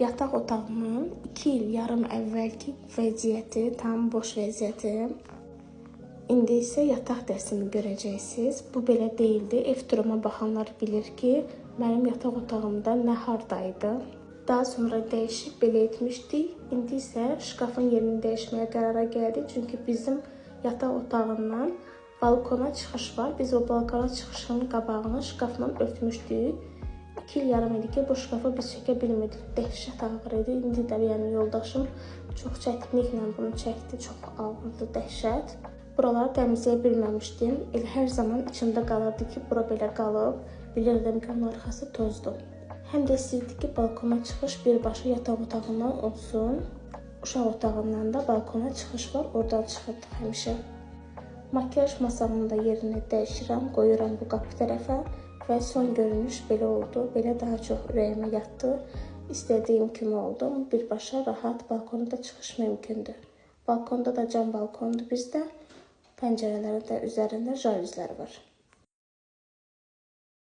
Yataq otağımın 2 il yarım əvvəlki vəziyyəti, tam boş vəziyyəti. İndi isə yataq dəstini görəcəksiniz. Bu belə deyildi. Ev turuma baxanlar bilir ki, mənim yataq otağımda nə hardaydı. Daha sonra dəyişib belə etmişdik. İndi isə şkafın yerini dəyişməyə qərara gəldik. Çünki bizim yataq otağından balkona çıxış var. Biz o balkona çıxışın qabağını şkafla örtmüşdük. 2 il yarım idi ki, bu şkafı biz çəkə bilmirdik. Dəhşət ağır idi. İndi də yəni yoldaşım çox çətinliklə bunu çəkdi. Çox ağırdı, dəhşət. Buraları təmizləyə bilməmişdim. Elə hər zaman içimdə qalırdı ki, bura belə qalıb. Bilirdim ki, onun arxası tozdur. Həm də istəyirdik ki, balkona çıxış birbaşa yataq otağından olsun. Uşaq otağından da balkona çıxış var. Oradan çıxırdıq həmişə. Makyaj masamın da yerini dəyişirəm, qoyuram bu qapı tərəfə. Və son görünüş belə oldu. Belə daha çox ürəyimə yatdı. İstədiyim kimi oldu. Birbaşa rahat balkona da çıxış mümkündür. Balkonda da cam balkondur bizdə. Pəncərələrin də üzərində jalüzlər var.